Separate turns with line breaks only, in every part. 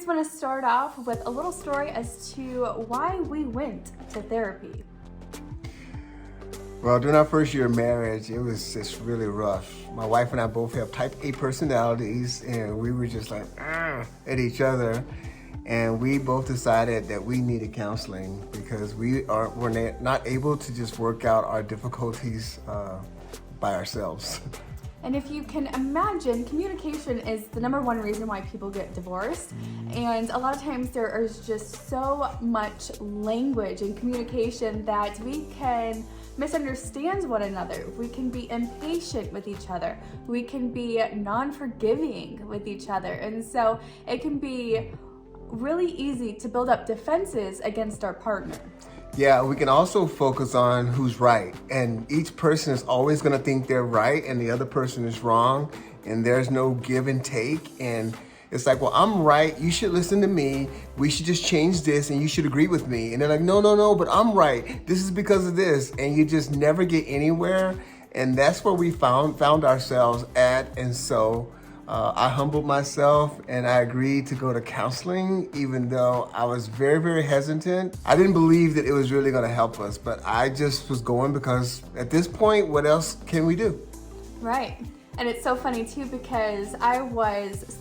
just want to start off with a little story as to why we went to therapy.
Well, during our first year of marriage, it was just really rough. My wife and I both have type A personalities, and we were just like at each other. And we both decided that we needed counseling because we're not able to just work out our difficulties by ourselves.
And if you can imagine, communication is the number one reason why people get divorced. And a lot of times there is just so much language and communication that we can misunderstand one another. We can be impatient with each other. We can be non-forgiving with each other. And so it can be really easy to build up defenses against our partner.
Yeah, we can also focus on who's right. And each person is always going to think they're right and the other person is wrong. And there's no give and take. And it's like, well, I'm right. You should listen to me. We should just change this and you should agree with me. And they're like, no, but I'm right. This is because of this. And you just never get anywhere. And that's where we found ourselves at. And so I humbled myself and I agreed to go to counseling, even though I was very, very hesitant. I didn't believe that it was really going to help us, but I just was going because at this point, what else can we do?
Right. And it's so funny too, because I was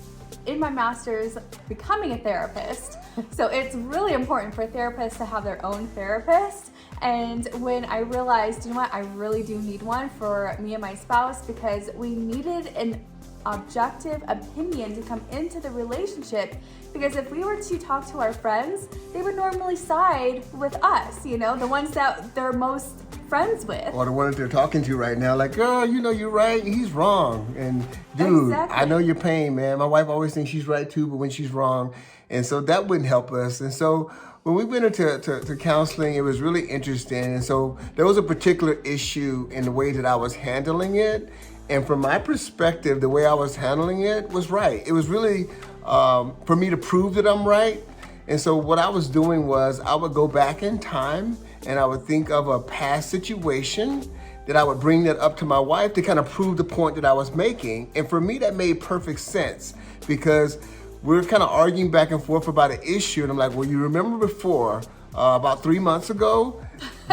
in my master's becoming a therapist. So it's really important for therapists to have their own therapist. And when I realized, you know what, I really do need one for me and my spouse, because we needed an objective opinion to come into the relationship, because if we were to talk to our friends, they would normally side with us, you know, the ones that they're most friends with.
Or the one that they're talking to right now, like, girl, you know you're right, he's wrong. And dude,
Exactly.
I know your pain, man. My wife always thinks she's right too, but when she's wrong. And so that wouldn't help us. And so when we went into to counseling, it was really interesting. And so there was a particular issue in the way that I was handling it. And from my perspective, the way I was handling it was right. It was really for me to prove that I'm right. And so what I was doing was I would go back in time and I would think of a past situation that I would bring that up to my wife to kind of prove the point that I was making. And for me, that made perfect sense, because we're kind of arguing back and forth about an issue. And I'm like, well, you remember before, about 3 months ago,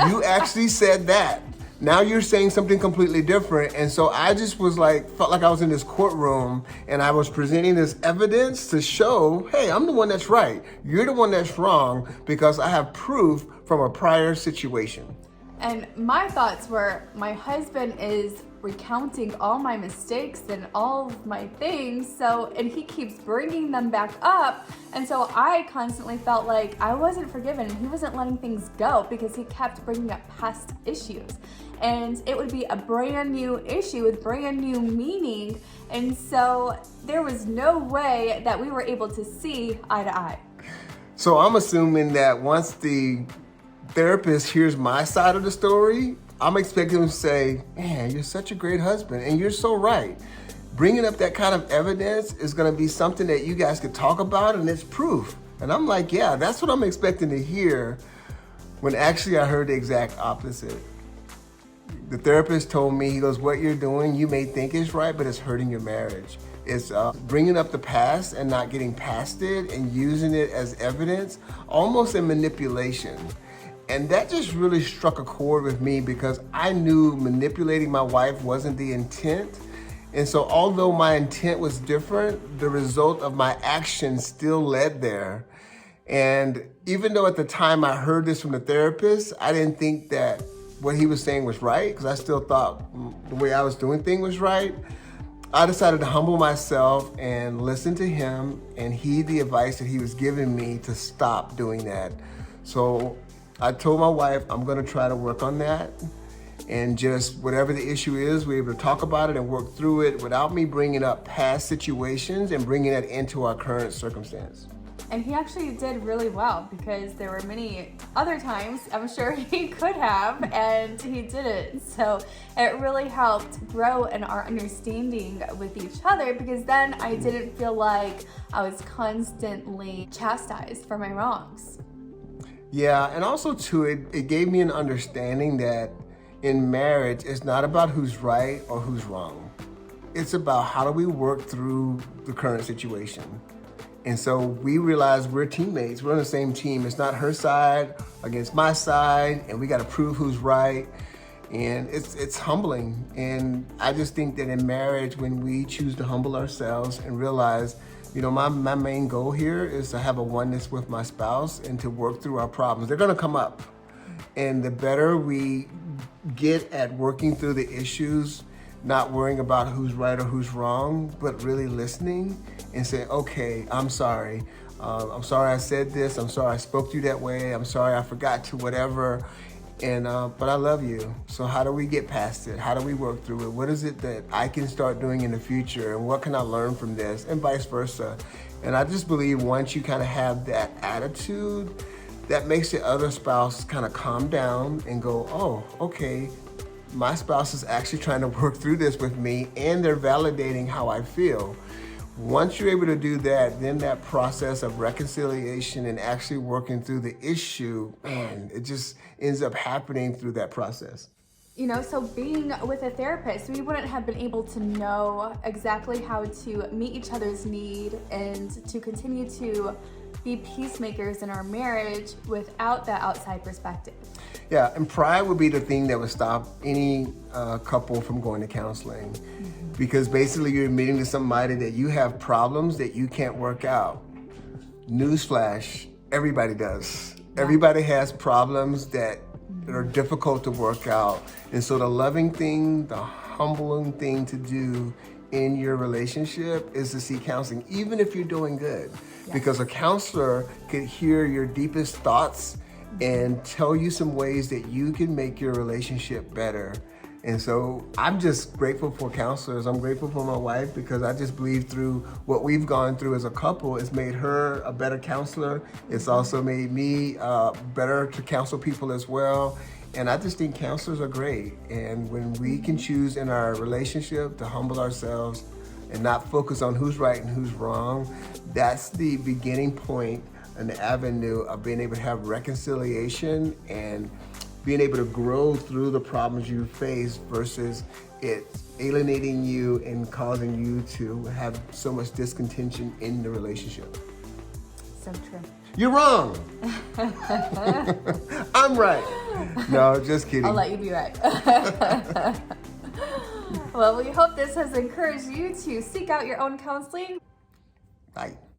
you actually said that. Now you're saying something completely different. And so I just was like, felt like I was in this courtroom and I was presenting this evidence to show, hey, I'm the one that's right. You're the one that's wrong, because I have proof from a prior situation.
And my thoughts were, my husband is recounting all my mistakes and all of my things, and he keeps bringing them back up. And so I constantly felt like I wasn't forgiven and he wasn't letting things go, because he kept bringing up past issues. And it would be a brand new issue with brand new meaning. And so there was no way that we were able to see eye to eye.
So I'm assuming that once the therapist hears my side of the story, I'm expecting him to say, man, you're such a great husband and you're so right. Bringing up that kind of evidence is going to be something that you guys could talk about, and it's proof. And I'm like, yeah, that's what I'm expecting to hear, when actually I heard the exact opposite. The therapist told me, he goes, what you're doing, you may think is right, but it's hurting your marriage. It's bringing up the past and not getting past it and using it as evidence, almost in manipulation. And that just really struck a chord with me, because I knew manipulating my wife wasn't the intent. And so although my intent was different, the result of my actions still led there. And even though at the time I heard this from the therapist, I didn't think that what he was saying was right, because I still thought the way I was doing things was right. I decided to humble myself and listen to him and heed the advice that he was giving me to stop doing that. So I told my wife, I'm gonna try to work on that, and just whatever the issue is, we're able to talk about it and work through it without me bringing up past situations and bringing that into our current circumstance.
And he actually did really well, because there were many other times I'm sure he could have, and he didn't. So it really helped grow in our understanding with each other, because then I didn't feel like I was constantly chastised for my wrongs.
Yeah, and also too, it gave me an understanding that in marriage, it's not about who's right or who's wrong. It's about how do we work through the current situation. And so we realized we're teammates. We're on the same team. It's not her side against my side, and we got to prove who's right. And it's humbling. And I just think that in marriage, when we choose to humble ourselves and realize, you know, my main goal here is to have a oneness with my spouse and to work through our problems. They're gonna come up. And the better we get at working through the issues, not worrying about who's right or who's wrong, but really listening and saying, okay, I'm sorry. I'm sorry I said this. I'm sorry I spoke to you that way. I'm sorry I forgot to whatever. And but I love you. So how do we get past it? How do we work through it? What is it that I can start doing in the future? And what can I learn from this? And vice versa. And I just believe once you kind of have that attitude, that makes the other spouse kind of calm down and go, oh, okay, my spouse is actually trying to work through this with me, and they're validating how I feel. Once you're able to do that, then that process of reconciliation and actually working through the issue, man, it just ends up happening through that process.
You know, so being with a therapist, we wouldn't have been able to know exactly how to meet each other's need and to continue to be peacemakers in our marriage without that outside perspective.
Yeah, and pride would be the thing that would stop any couple from going to counseling. Because basically you're admitting to somebody that you have problems that you can't work out. Newsflash, everybody does. Yeah. Everybody has problems that are difficult to work out. And so the loving thing, the humbling thing to do in your relationship is to seek counseling, even if you're doing good. Yes. Because a counselor could hear your deepest thoughts and tell you some ways that you can make your relationship better. And so I'm just grateful for counselors. I'm grateful for my wife because I just believe through what we've gone through as a couple, it's made her a better counselor. It's also made me better to counsel people as well. And I just think counselors are great. And when we can choose in our relationship to humble ourselves and not focus on who's right and who's wrong, that's the beginning point and the avenue of being able to have reconciliation and being able to grow through the problems you face versus it alienating you and causing you to have so much discontention in the relationship.
So true.
You're wrong. I'm right. No, just kidding.
I'll let you be right. Well, we hope this has encouraged you to seek out your own counseling.
Bye.